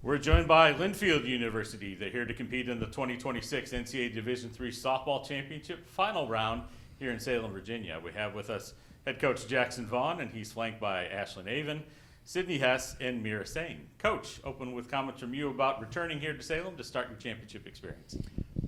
We're joined by Linfield University. They're here to compete in the 2026 NCAA Division III Softball Championship final round here in Salem, Virginia. We have with us head coach Jackson Vaughn, and he's flanked by Ashlyn Avon, Sydney Hess, and Mira Sane. Coach, open with comments from you about returning here to Salem to start your championship experience.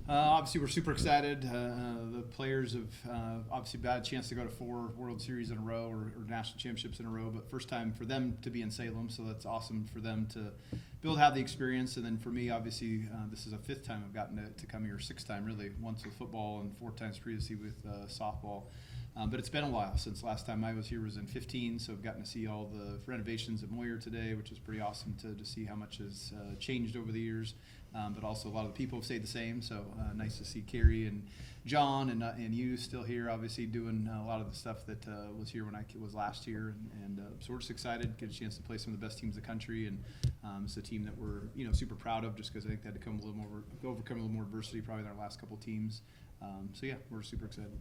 Obviously, we're super excited. The players have obviously had a chance to go to 4 World Series in a row or national championships in a row, but first time for them to be in Salem, so that's awesome for them to be able to have the experience. And then for me, obviously, this is a 5th time I've gotten to come here, 6th time really, once with football and 4 times previously with softball. But it's been a while since last time I was here was in 15, so I've gotten to see all the renovations at Moyer today, which is pretty awesome to see how much has changed over the years. But also a lot of the people have stayed the same, so nice to see Carrie and John and you still here, obviously doing a lot of the stuff that was here when I was last year, and so we're just excited, get a chance to play some of the best teams in the country, and it's a team that we're super proud of, just because I think they had to overcome a little more adversity probably than our last couple teams. So yeah, we're super excited.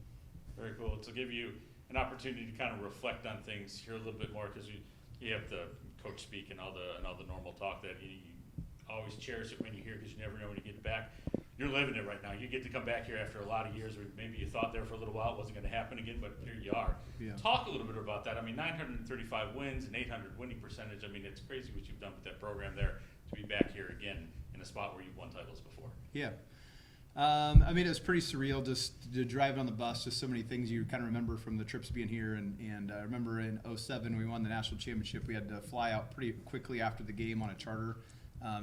Very cool. To give you an opportunity to kind of reflect on things here a little bit more, because you have the coach speak and all the normal talk that you always cherish it when you're here, because you never know when you get back. You're living it right now. You get to come back here after a lot of years where maybe you thought there for a little while it wasn't going to happen again, but here you are. Yeah. Talk a little bit about that. I mean, 935 wins and 800 winning percentage. I mean, it's crazy what you've done with that program there to be back here again in a spot where you've won titles before. Yeah. I mean, it was pretty surreal just to drive on the bus, just so many things you kind of remember from the trips being here. And I remember in 2007 we won the national championship. We had to fly out pretty quickly after the game on a charter.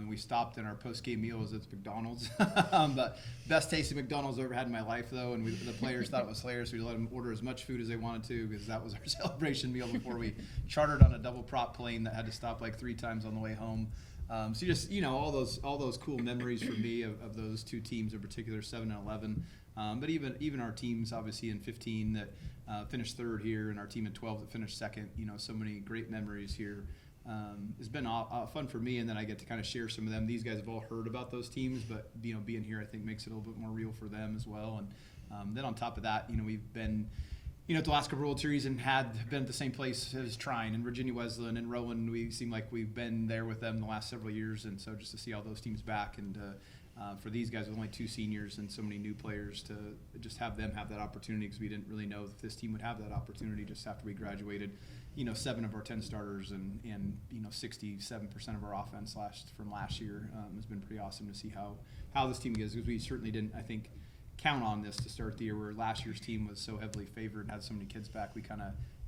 We stopped, and our post-game meal was at McDonald's. But best tasting McDonald's I've ever had in my life, though. And the players thought it was hilarious. We let them order as much food as they wanted to, because that was our celebration meal before we chartered on a double prop plane that had to stop like 3 times on the way home. So just all those cool memories for me of those 2 teams in particular, 7 and 11. But even our teams, obviously in 15 that finished 3rd here, and our team in 12 that finished 2nd. So many great memories here. It's been fun for me, and then I get to kind of share some of them. These guys have all heard about those teams, but being here I think makes it a little bit more real for them as well. And then on top of that, we've been at the last couple World Series and had been at the same place as Trine and Virginia Wesleyan and Rowan. We seem like we've been there with them the last several years, and so just to see all those teams back, and for these guys with only 2 seniors and so many new players, to just have them have that opportunity, because we didn't really know if this team would have that opportunity just after we graduated. 7 of our 10 starters and 67% of our offense from last year has been pretty awesome to see how this team is, because we certainly didn't, I think, count on this to start the year, where last year's team was so heavily favored and had so many kids back. It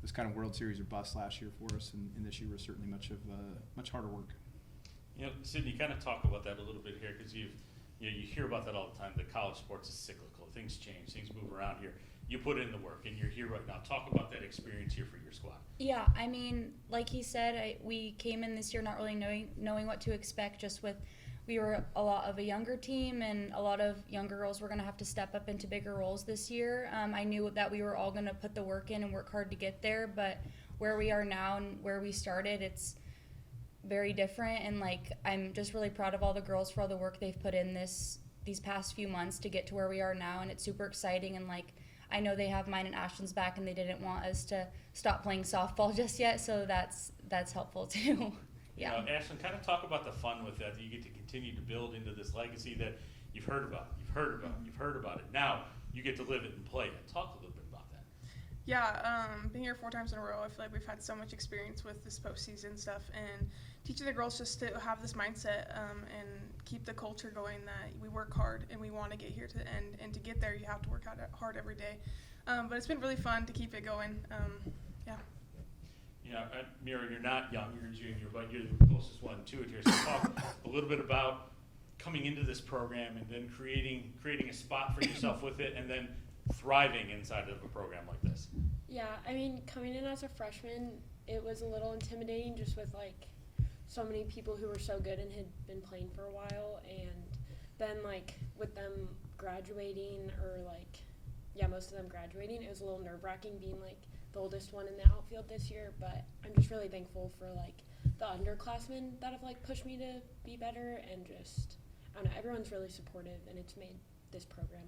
was kind of World Series or bust last year for us, and this year was certainly much harder work. Sydney, kind of talk about that a little bit here, because you hear about that all the time. That college sports is cyclical. Things change. Things move around here. You put in the work, and you're here right now. Talk about that experience here for your squad. Yeah, I mean, like he said, we came in this year not really knowing what to expect. We were a lot of a younger team, and a lot of younger girls were going to have to step up into bigger roles this year. I knew that we were all going to put the work in and work hard to get there, but where we are now and where we started, it's very different. And I'm just really proud of all the girls for all the work they've put in these past few months to get to where we are now, and it's super exciting. And I know they have mine and Ashton's back, and they didn't want us to stop playing softball just yet, so that's helpful too. Yeah. Ashlyn, kind of talk about the fun with that you get to continue to build into this legacy that you've heard about. It. Now you get to live it and play it. Talk a little bit about that. Yeah, being here 4 times in a row, I feel like we've had so much experience with this postseason stuff, and teaching the girls just to have this mindset and keep the culture going that we work hard and we want to get here to the end, and to get there you have to work hard every day. But it's been really fun to keep it going. Mira, you're not young, you're a junior, but you're the closest one to it here. So talk a little bit about coming into this program and then creating a spot for yourself with it, and then thriving inside of a program like this. Yeah, I mean, coming in as a freshman, it was a little intimidating, just with so many people who were so good and had been playing for a while, and then with them graduating, or most of them graduating, it was a little nerve-wracking being the oldest one in the outfield this year. But I'm just really thankful for the underclassmen that have pushed me to be better, and just, I don't know, everyone's really supportive, and it's made this program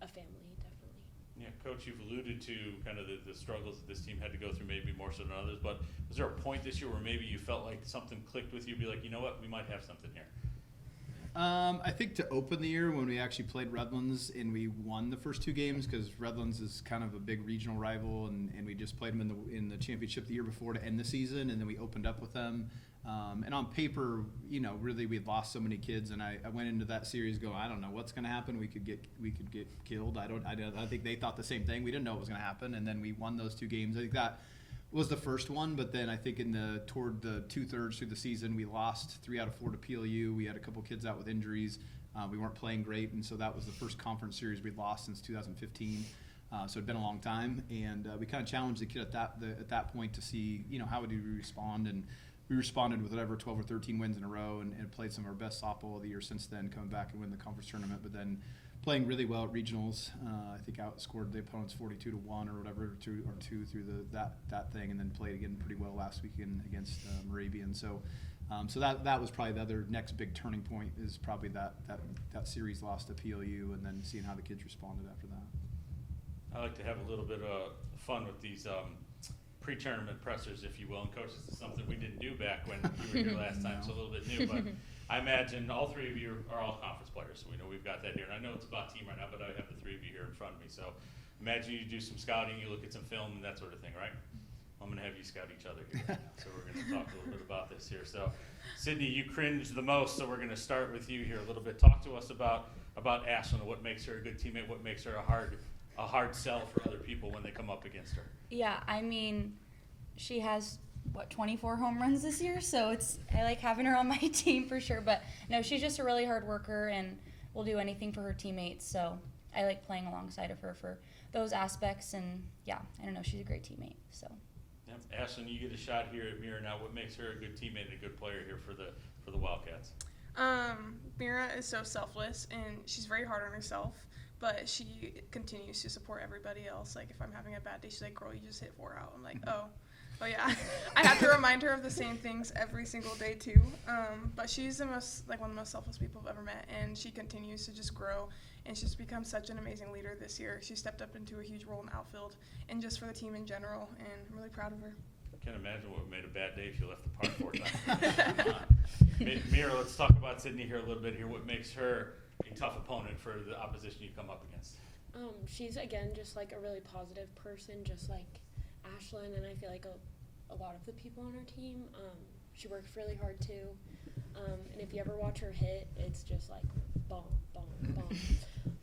a family, definitely. Yeah, Coach, you've alluded to kind of the struggles that this team had to go through, maybe more so than others, but was there a point this year where maybe you felt like something clicked with you, be like, you know what, we might have something here? I think to open the year when we actually played Redlands and we won the first 2 games, because Redlands is kind of a big regional rival, and we just played them in the championship the year before to end the season, and then we opened up with them. And on paper, really we had lost so many kids, and I went into that series going, I don't know what's going to happen. We could get killed. I think they thought the same thing. We didn't know what was going to happen, and then we won those 2 games. I think that was the first one, but then I think toward the 2/3 through the season, we lost 3 out of 4 to PLU. We had a couple kids out with injuries. We weren't playing great, and so that was the first conference series we'd lost since 2015. So it'd been a long time, and we kind of challenged the kid at that point to see, how would we respond, and we responded with whatever 12 or 13 wins in a row, and played some of our best softball of the year since then, coming back and win the conference tournament, but then playing really well at regionals. I think outscored the opponents 42-1 or whatever, 2 through that thing, and then played again pretty well last weekend against Moravian. So that was probably the other next big turning point, is probably that series loss to PLU, and then seeing how the kids responded after that. I like to have a little bit of fun with these pre-tournament pressers, if you will. And Coach, this is something we didn't do back when you were here last time, so a little bit new. But I imagine all 3 of you are all conference players, so we know we've got that here. And I know it's about team right now, but I have the 3 of you here in front of me. So imagine you do some scouting, you look at some film and that sort of thing, right? I'm going to have you scout each other here. So we're going to talk a little bit about this here. So Sydney, you cringe the most, so we're going to start with you here a little bit. Talk to us about Ashlyn, what makes her a good teammate, what makes her a hard sell for other people when they come up against her. Yeah, I mean, she has 24 home runs this year, so I like having her on my team for sure. But no, she's just a really hard worker and will do anything for her teammates. So I like playing alongside of her for those aspects. And yeah, I don't know, she's a great teammate. So. Yep. Ashlyn, you get a shot here at Mira now. What makes her a good teammate and a good player here for the Wildcats? Mira is so selfless, and she's very hard on herself, but she continues to support everybody else. Like, if I'm having a bad day, she's like, girl, you just hit 4 out. I'm like, oh yeah. I have to remind her of the same things every single day too. But she's one of the most selfless people I've ever met, and she continues to just grow, and she's become such an amazing leader this year. She stepped up into a huge role in the outfield and just for the team in general, and I'm really proud of her. I can't imagine what made a bad day if you left the park 4 times. Mira, let's talk about Sydney here a little bit here. What makes her a tough opponent for the opposition you come up against? She's, again, just like a really positive person, just like Ashlyn, and I feel like a lot of the people on our team. She works really hard too, and if you ever watch her hit, it's just like bomb, bomb,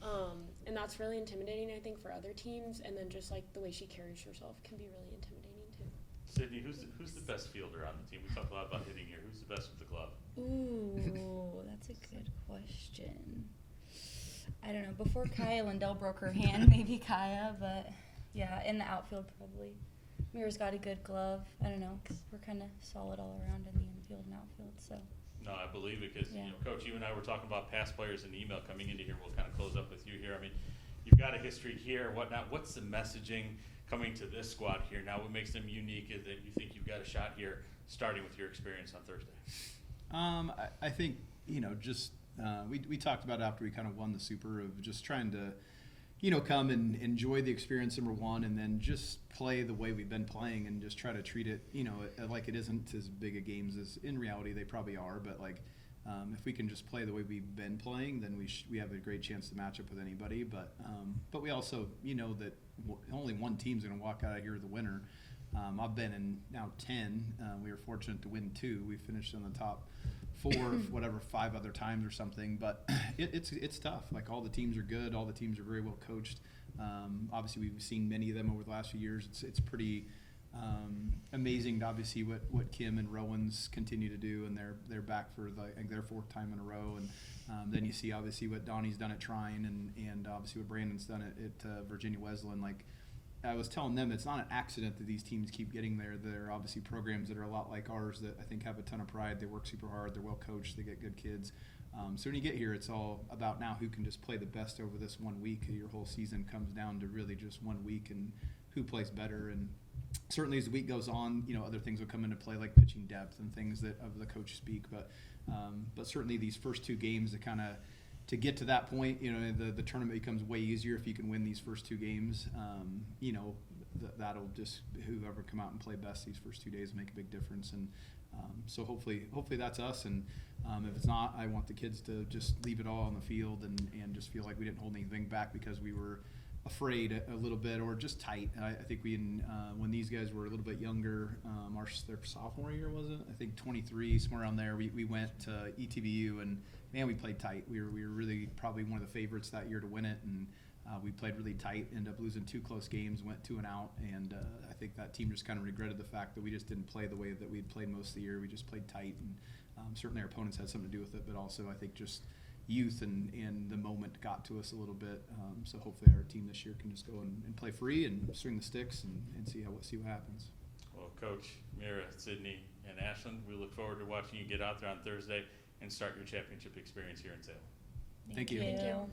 bomb. And that's really intimidating, I think, for other teams, and then just like the way she carries herself can be really intimidating too. Sydney, who's the best fielder on the team? We talked a lot about hitting here. Who's the best with the glove? Ooh, that's a good question. I don't know. Before Kaya Lindell broke her hand, maybe Kaya, but yeah, in the outfield probably. Mira's got a good glove. I don't know, 'cause we're kind of solid all around in the infield and outfield, so. No, I believe it because, Yeah. Coach, you and I were talking about past players in the email coming into here. We'll kind of close up with you here. I mean, you've got a history here and whatnot. What's the messaging coming to this squad here now? What makes them unique is that you think you've got a shot here, starting with your experience on Thursday? I think, we talked about after we kind of won the Super of just trying to, come and enjoy the experience, number one, and then just play the way we've been playing and just try to treat it, like it isn't as big a games as in reality they probably are. But if we can just play the way we've been playing, then we have a great chance to match up with anybody. But we also, that only one team's going to walk out of here the winner. I've been in now 10. We were fortunate to win 2. We finished in the top 4, 5 other times or something. But it's tough. Like, all the teams are good. All the teams are very well coached. Obviously, we've seen many of them over the last few years. It's pretty amazing to obviously what Kim and Rowan's continue to do, and they're back for their 4th time in a row. And then you see obviously what Donnie's done at Trine, and obviously what Brandon's done at Virginia Wesleyan. Like, I was telling them, it's not an accident that these teams keep getting there. They're obviously programs that are a lot like ours that I think have a ton of pride. They work super hard. They're well coached. They get good kids. So when you get here, it's all about now who can just play the best over this 1 week. Your whole season comes down to really just 1 week and who plays better. And certainly as the week goes on, other things will come into play, like pitching depth and things that of the coach speak. But certainly these first 2 games to kind of to get to that point, the tournament becomes way easier if you can win these first 2 games. That'll just, whoever come out and play best these first 2 days will make a big difference. And so hopefully that's us. And if it's not, I want the kids to just leave it all on the field and just feel like we didn't hold anything back because we were afraid a little bit or just tight. I think when these guys were a little bit younger, their sophomore year, was it? I think 23, somewhere around there, we went to ETBU and man, we played tight. We were really probably one of the favorites that year to win it, and we played really tight, ended up losing 2 close games, went 2 and out, and I think that team just kind of regretted the fact that we just didn't play the way that we'd played most of the year. We just played tight, and certainly our opponents had something to do with it, but also I think just youth and the moment got to us a little bit. So hopefully our team this year can just go and play free and swing the sticks and see what happens. Well, Coach, Mira, Sydney, and Ashland, we look forward to watching you get out there on Thursday and start your championship experience here in Salem. Thank you. Thank you.